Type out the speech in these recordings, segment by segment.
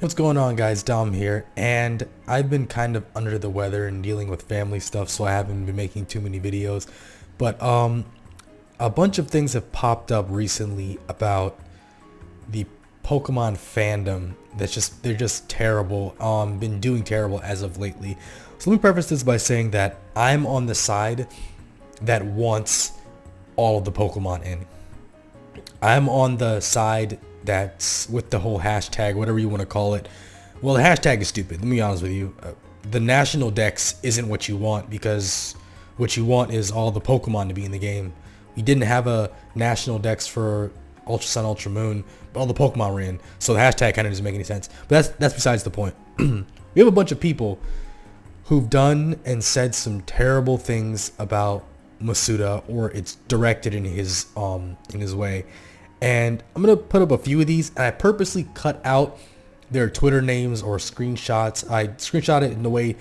What's going on, guys? Dom here, and I've been kind of under the weather and dealing with family stuff, so I haven't been making too many videos. But a bunch of things have popped up recently about the Pokemon fandom they're just terrible. Been doing terrible as of lately. So let me preface this by saying that I'm on the side that wants all of the Pokemon in. I'm on the side that's with the whole hashtag, whatever you want to call it. Well, the hashtag is stupid. Let me be honest with you. The national dex isn't what you want, because what you want is all the Pokemon to be in the game. We didn't have a national dex for Ultra Sun, Ultra Moon, but all the Pokemon were in. So the hashtag kind of doesn't make any sense. But that's besides the point. We have a bunch of people who've done and said some terrible things about Masuda, or it's directed in his way. And I'm gonna put up a few of these, and I purposely cut out their Twitter names or screenshots. I screenshot it in a way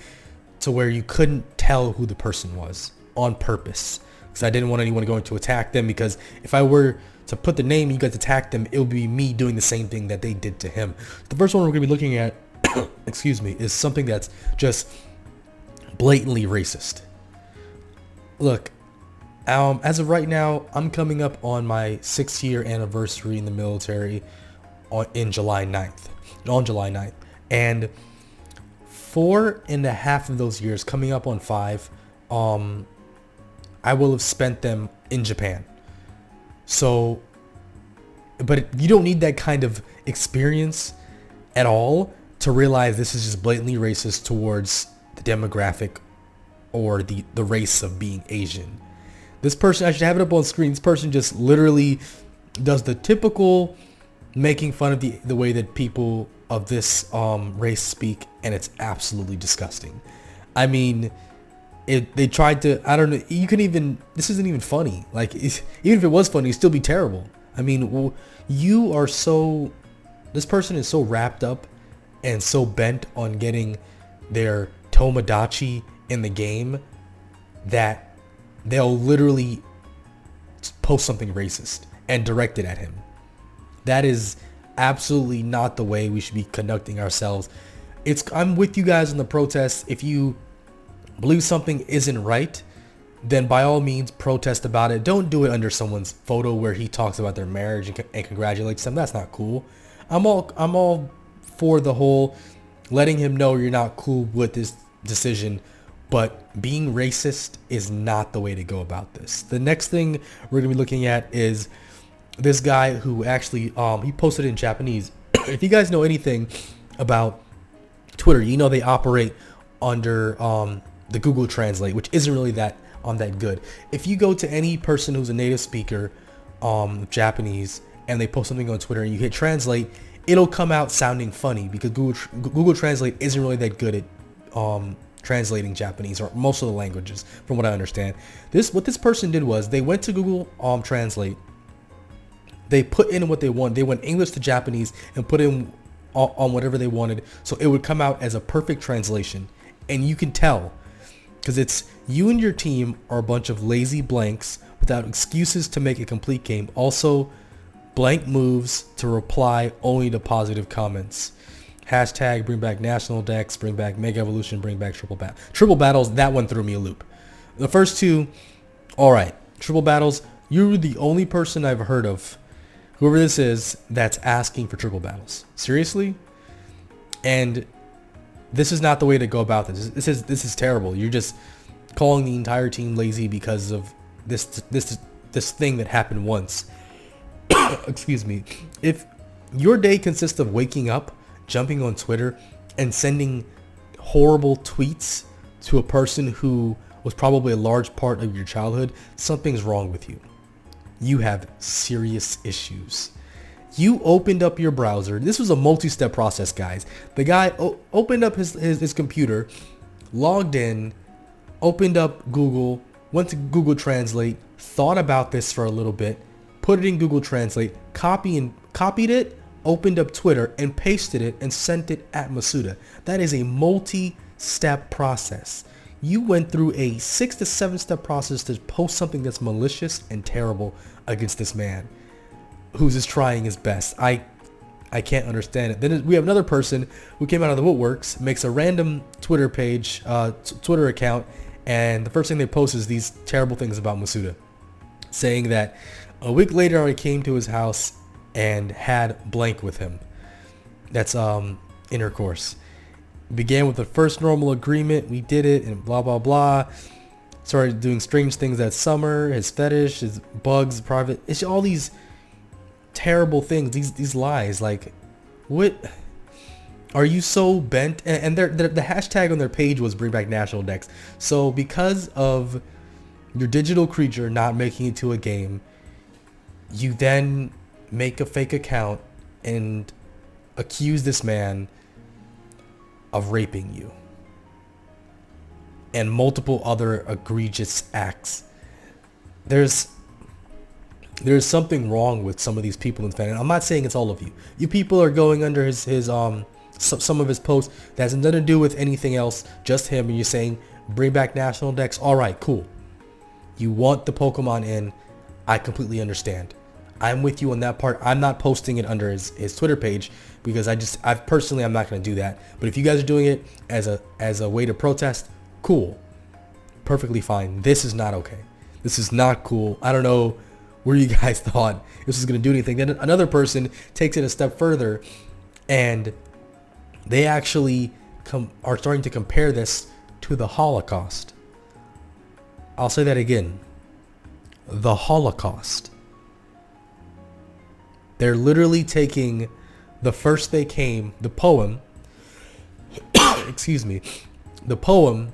to where you couldn't tell who the person was on purpose, because I didn't want anyone going to attack them, because if I were to put the name and you guys attack them, it would be me doing the same thing that they did to him. The first one we're gonna be looking at excuse me, is something that's just blatantly racist. Look, as of right now, I'm coming up on my 6-year anniversary in the military on July 9th. And 4.5 of those years, coming up on 5, I will have spent them in Japan. So, but you don't need that kind of experience at all to realize this is just blatantly racist towards the demographic or the race of being Asian. This person, I should have it up on screen, this person just literally does the typical making fun of the way that people of this race speak, and it's absolutely disgusting. I mean, they tried to, I don't know, you can even, this isn't even funny. Like, even if it was funny, it'd still be terrible. I mean, you are so, this person is so wrapped up and so bent on getting their Tomodachi in the game that they'll literally post something racist and direct it at him. That is absolutely not the way we should be conducting ourselves. I'm with you guys on the protests. If you believe something isn't right, then by all means protest about it. Don't do it under someone's photo where he talks about their marriage and congratulates them. That's not cool. I'm all for the whole letting him know you're not cool with this decision, but being racist is not the way to go about this. The next thing we're going to be looking at is this guy who actually, he posted in Japanese. If you guys know anything about Twitter, you know they operate under the Google Translate, which isn't really that good. If you go to any person who's a native speaker Japanese and they post something on Twitter and you hit translate, it'll come out sounding funny, because Google Translate isn't really that good at translating Japanese or most of the languages, from what I understand. What this person did was they went to Google Translate. They put in what they want. They went English to Japanese and put in on whatever they wanted, so it would come out as a perfect translation. And you can tell, because it's you and your team are a bunch of lazy blanks without excuses to make a complete game. Also, blank moves to reply only to positive comments. Hashtag bring back national dex, bring back mega evolution, bring back triple battles. That one threw me a loop. The first two, all right. Triple battles, you're the only person I've heard of, whoever this is, that's asking for triple battles. Seriously? And this is not the way to go about this. This is terrible. You're just calling the entire team lazy because of this thing that happened once. Excuse me. If your day consists of waking up, jumping on Twitter, and sending horrible tweets to a person who was probably a large part of your childhood, something's wrong with you. You have serious issues. You opened up your browser. This was a multi-step process, guys. The guy opened up his computer, logged in, opened up Google, went to Google Translate, thought about this for a little bit, put it in Google Translate, copied it, opened up Twitter and pasted it and sent it at Masuda. That is a multi-step process. You went through a 6 to 7 step process to post something that's malicious and terrible against this man who's just trying his best. I I can't understand it. Then we have another person who came out of the woodworks, makes a random Twitter page, Twitter account, and the first thing they post is these terrible things about Masuda, saying that a week later I came to his house and had blank with him. That's intercourse. Began with the first normal agreement. We did it and blah blah blah. Started doing strange things that summer. His fetish, his bugs, private. It's all these terrible things. These lies. Like, what? Are you so bent? And the hashtag on their page was Bring Back National Dex. So because of your digital creature not making it to a game, you then make a fake account and accuse this man of raping you and multiple other egregious acts. There's something wrong with some of these people in the fan. And I'm not saying it's all of you. You people are going under his some of his posts that has nothing to do with anything else, just him, and you're saying bring back National Dex. All right, cool. You want the Pokemon in. I completely understand. I'm with you on that part. I'm not posting it under his Twitter page because I personally, I'm not going to do that. But if you guys are doing it as a way to protest, cool. Perfectly fine. This is not okay. This is not cool. I don't know where you guys thought this was going to do anything. Then another person takes it a step further and they actually are starting to compare this to the Holocaust. I'll say that again. The Holocaust. They're literally taking the first they came, the poem, excuse me, the poem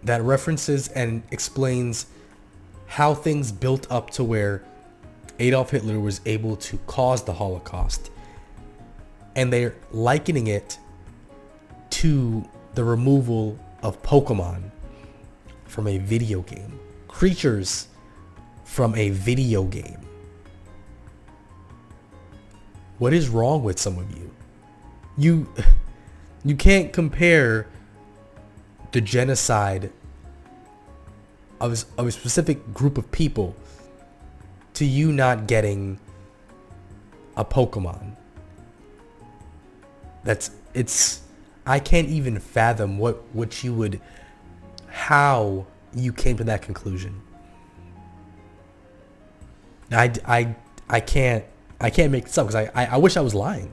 that references and explains how things built up to where Adolf Hitler was able to cause the Holocaust. And they're likening it to the removal of Pokemon from a video game. Creatures from a video game. What is wrong with some of you? You can't compare the genocide of a specific group of people to you not getting a Pokemon. I can't even fathom how you came to that conclusion. I can't make this up because I wish I was lying.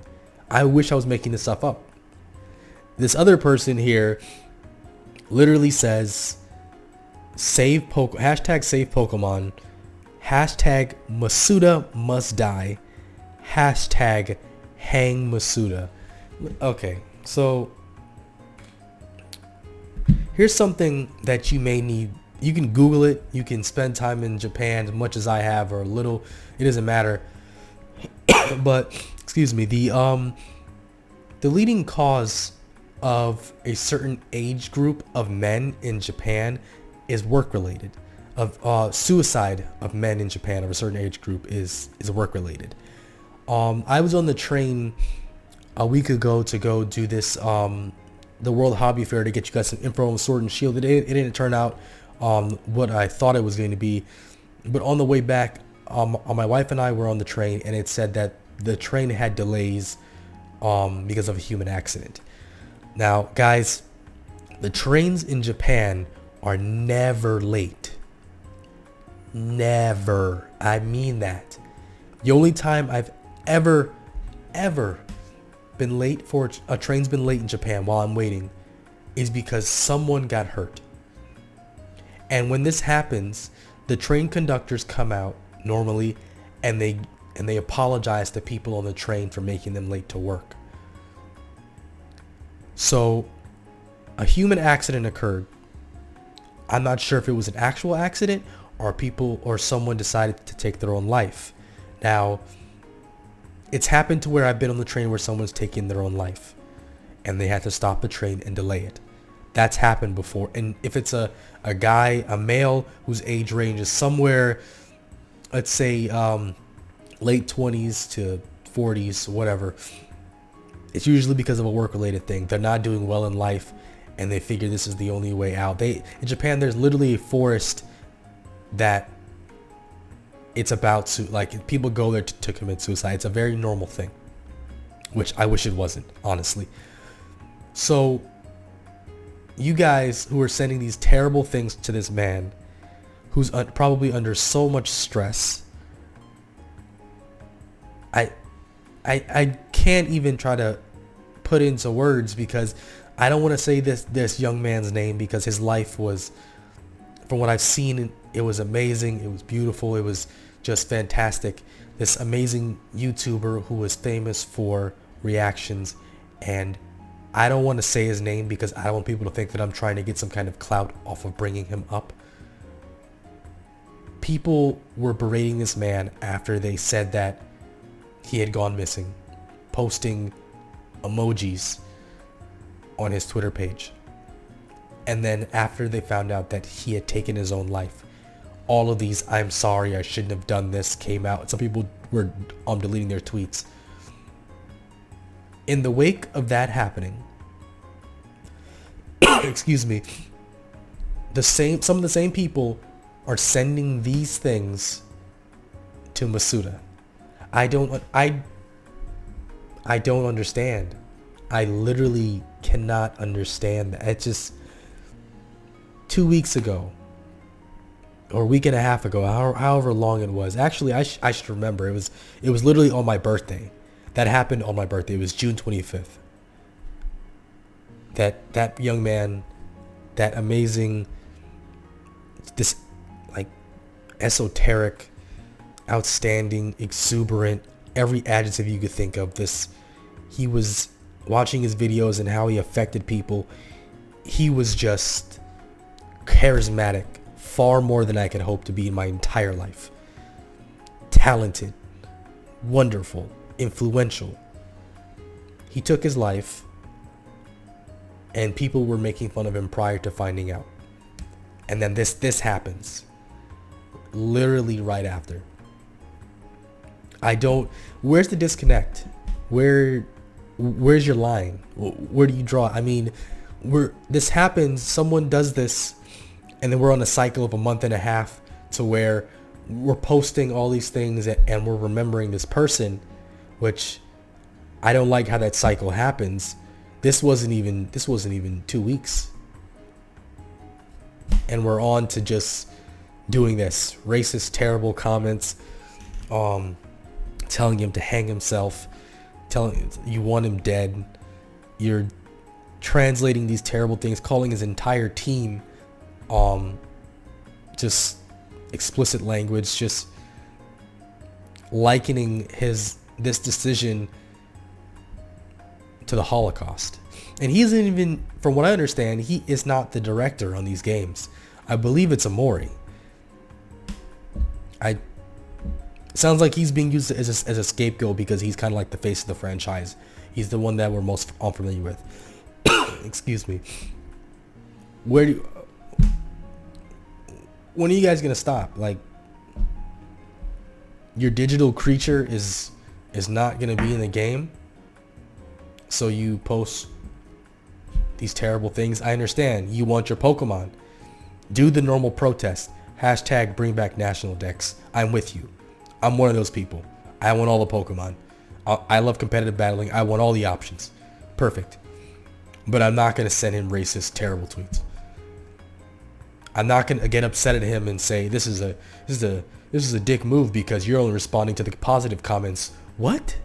I wish I was making this stuff up. This other person here literally says hashtag save Pokemon, hashtag Masuda must die, hashtag hang Masuda. Okay, so here's something that you may need. You can Google it. You can spend time in Japan as much as I have or a little. It doesn't matter. But excuse me, the leading cause of a certain age group of men in Japan is work related. Of suicide of men in Japan of a certain age group is work related. I was on the train a week ago to go do this the World Hobby Fair to get you guys some info on Sword and Shield. It didn't turn out what I thought it was going to be, but on the way back, my wife and I were on the train, and it said that the train had delays because of a human accident. Now, guys, the trains in Japan are never late. Never. I mean that. The only time I've ever been late for a train's been late in Japan while I'm waiting is because someone got hurt. And when this happens, the train conductors come out normally and they apologize to people on the train for making them late to work. So a human accident occurred. I'm not sure if it was an actual accident or someone decided to take their own life. Now, it's happened to where I've been on the train where someone's taken their own life and they had to stop the train and delay it. That's happened before. And if it's a guy, a male whose age range is somewhere, let's say late 20s to 40s, whatever, it's usually because of a work-related thing. They're not doing well in life and they figure this is the only way out. In Japan, there's literally a forest that it's about to, like, people go there to commit suicide. It's a very normal thing. which I wish it wasn't, honestly. So you guys who are sending these terrible things to this man who's probably under so much stress, I can't even try to put into words, because I don't want to say this young man's name, because his life was, from what I've seen, it was amazing. It was beautiful. It was just fantastic. This amazing YouTuber who was famous for reactions, and I don't want to say his name because I don't want people to think that I'm trying to get some kind of clout off of bringing him up. People were berating this man after they said that he had gone missing, posting emojis on his Twitter page. And then after they found out that he had taken his own life, all of these "I'm sorry, I shouldn't have done this" came out. Some people were deleting their tweets. In the wake of that happening, excuse me, some of the same people are sending these things to Masuda. I don't understand. I literally cannot understand that. It's just 2 weeks ago, or a week and a half ago, however long it was. Actually, I should remember. It was literally on my birthday. That happened on my birthday. It was June 25th. That young man, that amazing, this like esoteric, outstanding, exuberant, every adjective you could think of. He was watching his videos and how he affected people. He was just charismatic, far more than I could hope to be in my entire life. Talented, wonderful, influential. He took his life, and people were making fun of him prior to finding out. And then this happens literally right after. Where's the disconnect? Where's your line? Where do you draw? I mean, this happens, someone does this, and then we're on a cycle of a month and a half to where we're posting all these things and we're remembering this person, which I don't like how that cycle happens. This wasn't even 2 weeks. And we're on to just doing this racist, terrible comments, telling him to hang himself, telling you want him dead. You're translating these terrible things, calling his entire team just explicit language, just likening this decision to the Holocaust. And he isn't even, from what I understand, he is not the director on these games. I believe it's Amori. Sounds like he's being used as a scapegoat because he's kind of like the face of the franchise. He's the one that we're most unfamiliar with. Excuse me. When are you guys gonna stop? Like, your digital creature is not gonna be in the game, so you post these terrible things. I understand you want your Pokemon. Do the normal protest. Hashtag bring back national decks. I'm with you. I'm one of those people. I want all the Pokemon. I love competitive battling. I want all the options. Perfect. But I'm not going to send him racist, terrible tweets. I'm not going to get upset at him and say this is a dick move because you're only responding to the positive comments. What?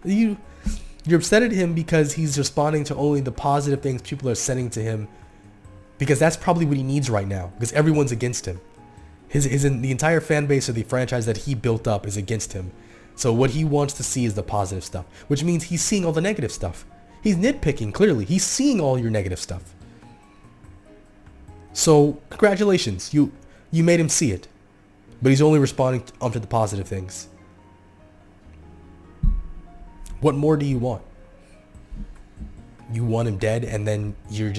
You're upset at him because he's responding to only the positive things people are sending to him, because that's probably what he needs right now, because everyone's against him. The entire fan base of the franchise that he built up is against him. So what he wants to see is the positive stuff, which means he's seeing all the negative stuff. He's nitpicking, clearly. He's seeing all your negative stuff. So congratulations, you made him see it, but he's only responding to the positive things. What more do you want? You want him dead, and then you're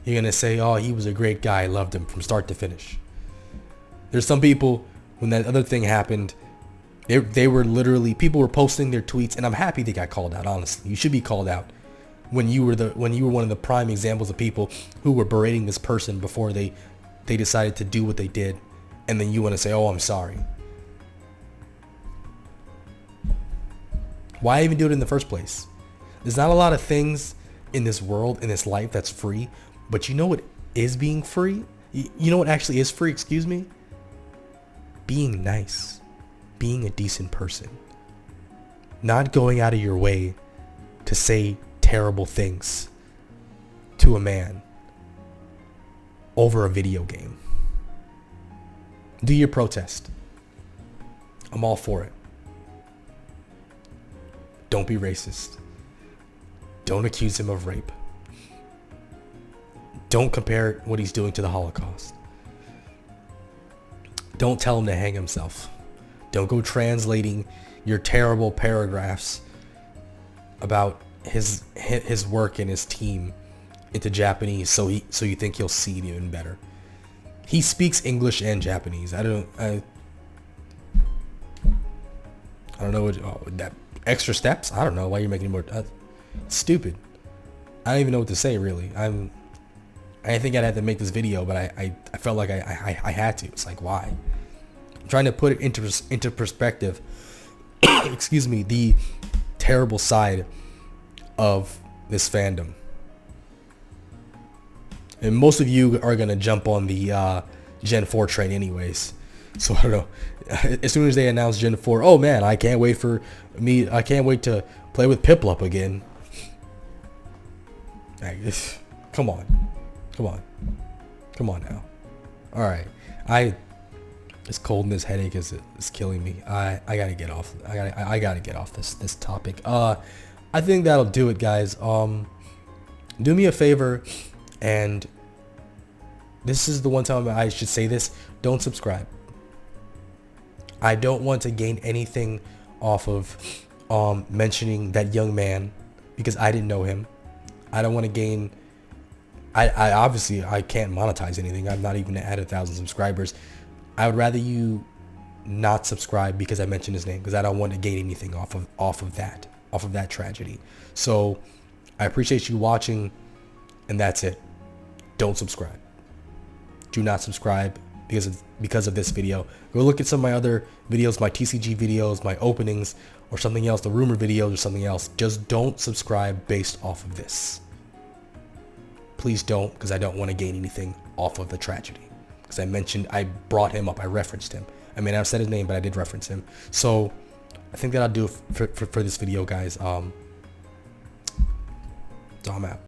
gonna say, oh, he was a great guy, I loved him from start to finish. There's some people, when that other thing happened, they were literally, people were posting their tweets, and I'm happy they got called out, honestly. You should be called out when you were one of the prime examples of people who were berating this person before they decided to do what they did, and then you want to say, oh, I'm sorry. Why even do it in the first place? There's not a lot of things in this world, in this life, that's free. But you know what is being free? You know what actually is free, excuse me? Being nice. Being a decent person. Not going out of your way to say terrible things to a man over a video game. Do your protest. I'm all for it. Don't be racist. Don't accuse him of rape. Don't compare what he's doing to the Holocaust. Don't tell him to hang himself. Don't go translating your terrible paragraphs about his work and his team into Japanese so you think he'll see it even better. He speaks English and Japanese. I don't know what that extra steps. I don't know why you're making it more stupid. I don't even know what to say really. I think I'd have to make this video, but I felt like I had to. It's like, why? I'm trying to put it into perspective. Excuse me, the terrible side of this fandom. And most of you are gonna jump on the Gen 4 train anyways. So I don't know. As soon as they announce Gen 4, oh man, I can't wait to play with Piplup again. Come on now. All right, this cold and this headache is killing me. I gotta get off. I gotta get off this topic. I think that'll do it, guys. Do me a favor, and this is the one time I should say this: don't subscribe. I don't want to gain anything off of mentioning that young man because I didn't know him. I don't want to gain. I obviously I can't monetize anything. I'm not even at 1,000 subscribers. I would rather you not subscribe because I mentioned his name, because I don't want to gain anything off of that tragedy. So I appreciate you watching, and that's it. Don't subscribe. Do not subscribe because of this video. Go look at some of my other videos, my TCG videos, my openings, or something else, the rumor videos or something else. Just don't subscribe based off of this. Please don't, because I don't want to gain anything off of the tragedy. Because I brought him up, I referenced him. I mean, I said his name, but I did reference him. So I think that'll do it for this video, guys. So I'm out.